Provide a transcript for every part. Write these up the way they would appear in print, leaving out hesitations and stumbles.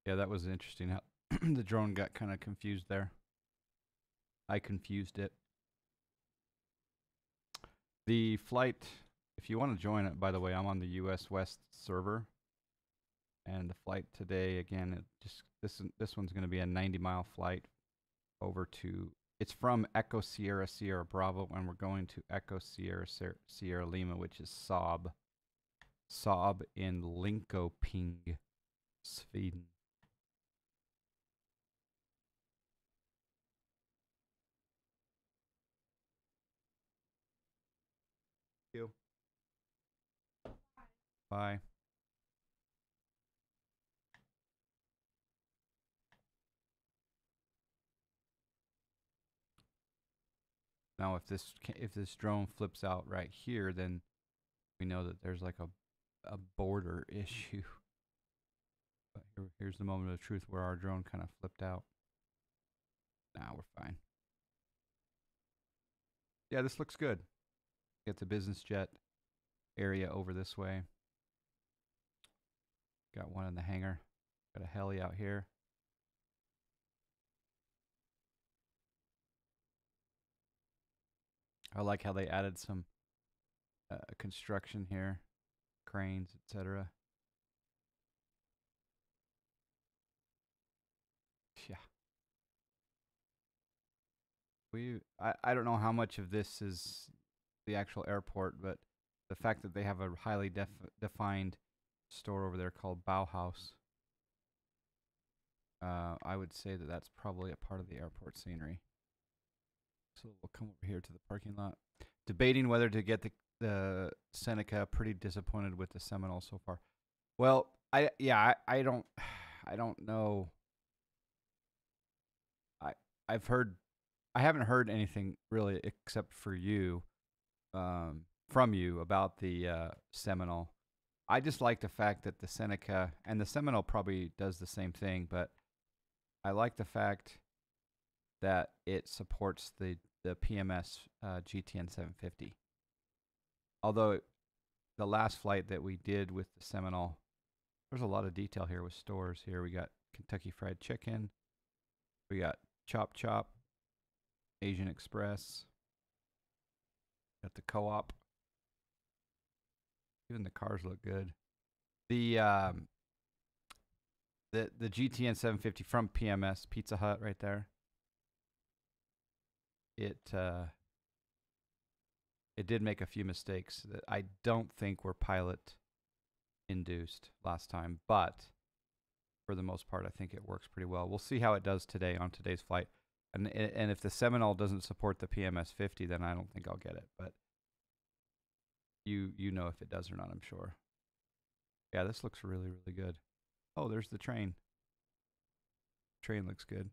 Yeah, that was interesting how the drone got kind of confused there. I confused it. The flight, if you want to join it, by the way, I'm on the US West server. And the flight today, again, this one's going to be a 90-mile flight over to, it's from Echo Sierra Sierra Bravo, and we're going to Echo Sierra Sierra Lima, which is Saab. Saab in Linkoping, Sweden. Thank you. Bye. Now, if this drone flips out right here, then we know that there's like a border issue. But here's the moment of truth where our drone kind of flipped out. Now we're fine. Yeah, this looks good. Get the business jet area over this way. Got one in the hangar. Got a heli out here. I like how they added some construction here, cranes, etc. Yeah. I don't know how much of this is the actual airport, but the fact that they have a highly defined store over there called Bauhaus, I would say that that's probably a part of the airport scenery. So we'll come over here to the parking lot. Debating whether to get the Seneca. Pretty disappointed with the Seminole so far. Well, I don't know. I haven't heard anything really except for you, from you about the Seminole. I just like the fact that the Seneca, and the Seminole probably does the same thing, but I like the fact that it supports the PMS GTN 750. Although the last flight that we did with the Seminole, there's a lot of detail here with stores. Here we got Kentucky Fried Chicken, we got Chop Chop, Asian Express, got the Co-op. Even the cars look good. The GTN 750 from PMS, Pizza Hut right there. It did make a few mistakes that I don't think were pilot induced last time, but for the most part, I think it works pretty well. We'll see how it does today on today's flight. And if the Seminole doesn't support the PMS 50, then I don't think I'll get it. But you know if it does or not, I'm sure. Yeah, this looks really, really good. Oh, there's the train. Train looks good.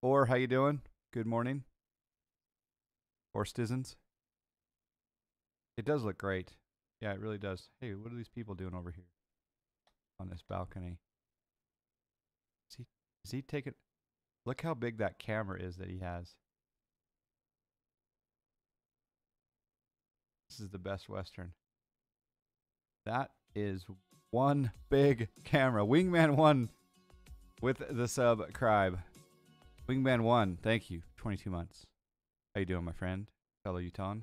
Or how you doing? Good morning. Or Stizens. It does look great. Yeah, it really does. Hey, what are these people doing over here on this balcony? Is he taking... Look how big that camera is that he has. This is the Best Western. That is one big camera. Wingman 1 with the subscribe. Wingman 1, thank you. 22 months. How you doing, my friend? Fellow Utah.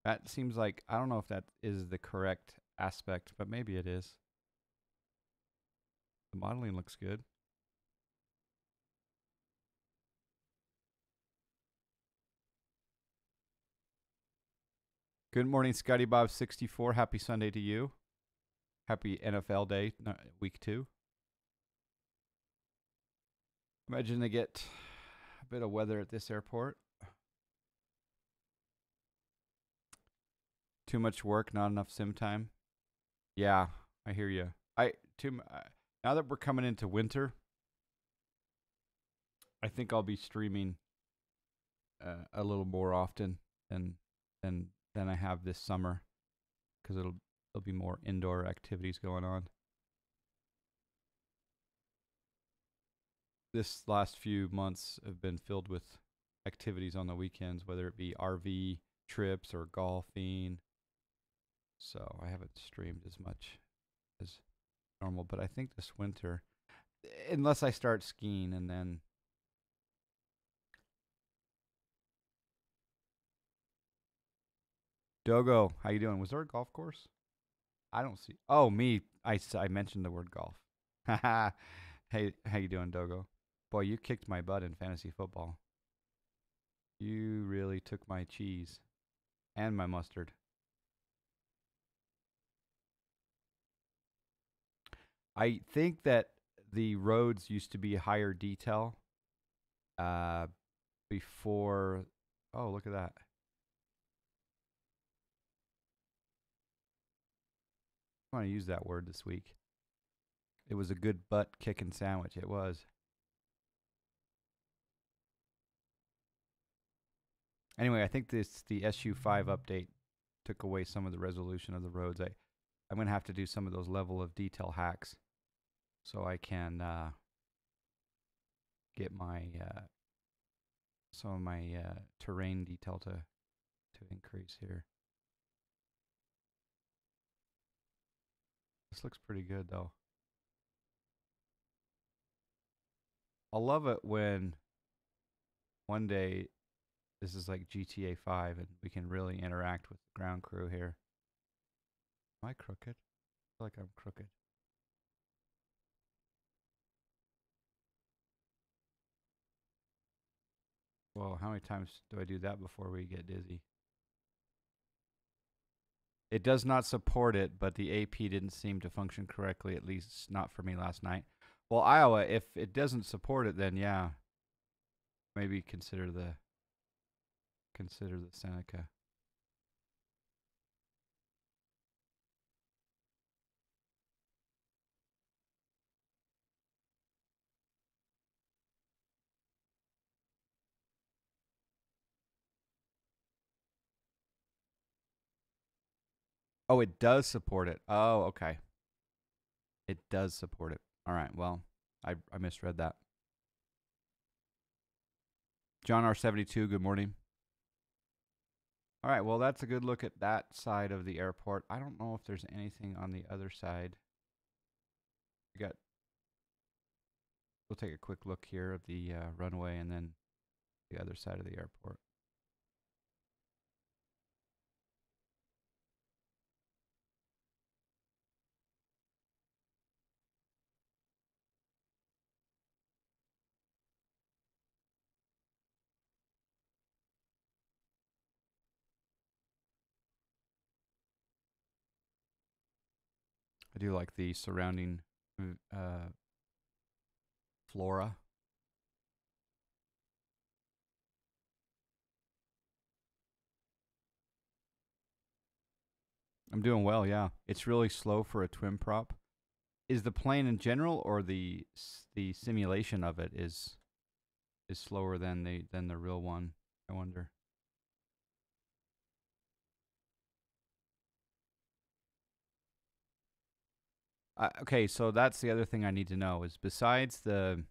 That seems like, I don't know if that is the correct aspect, but maybe it is. The modeling looks good. Good morning, Scotty Bob 64. Happy Sunday to you. Happy NFL Day, week 2. Imagine they get a bit of weather at this airport. Too much work, not enough sim time. Yeah, I hear you. Now that we're coming into winter, I think I'll be streaming a little more often than I have this summer, because there'll be more indoor activities going on. This last few months have been filled with activities on the weekends, whether it be RV trips or golfing. So I haven't streamed as much as normal, but I think this winter, unless I start skiing and then. Dogo, how you doing? Was there a golf course? I don't see. Oh, me. I mentioned the word golf. Hey, how you doing, Dogo? Boy, you kicked my butt in fantasy football. You really took my cheese and my mustard. I think that the roads used to be higher detail uh, before. Oh, look at that. I want to use that word this week. It was a good butt kicking sandwich. It was. Anyway, I think the SU5 update took away some of the resolution of the roads. I'm going to have to do some of those level of detail hacks so I can get my some of my terrain detail to increase here. This looks pretty good though. I'll love it when one day this is like GTA 5 and we can really interact with the ground crew here. Am I crooked? I feel like I'm crooked. Well, how many times do I do that before we get dizzy? It does not support it, but the AP didn't seem to function correctly, at least not for me last night. Well, Iowa, if it doesn't support it, then yeah, maybe consider the Seneca. Oh, it does support it. Oh, okay. It does support it. All right. Well, I misread that. John R72, good morning. All right. Well, that's a good look at that side of the airport. I don't know if there's anything on the other side. We'll take a quick look here at the runway and then the other side of the airport. I do like the surrounding flora. I'm doing well, yeah. It's really slow for a twin prop. Is the plane in general, or the simulation of it is slower than the real one? I wonder. Okay, so that's the other thing I need to know is besides the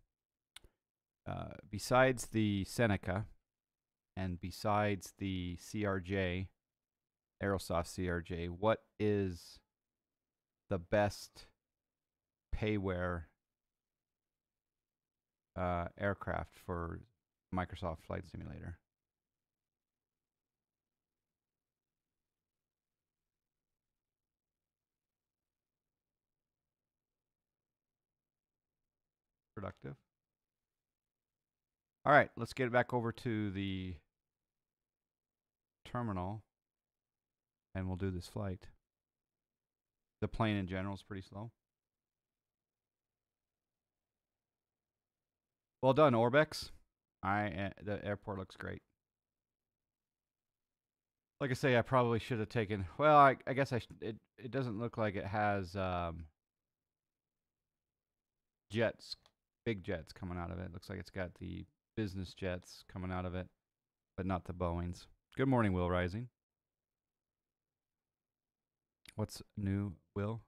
Seneca and besides the CRJ, Aerosoft CRJ, what is the best payware aircraft for Microsoft Flight Simulator? Productive. All right, let's get it back over to the terminal and we'll do this flight. The plane in general is pretty slow. Well done, ORBX. The airport looks great. Like I say, I probably should have taken. Well, I guess it doesn't look like it has jets, big jets coming out of it. Looks like it's got the business jets coming out of it, but not the Boeings. Good morning, Will Rising. What's new, Will?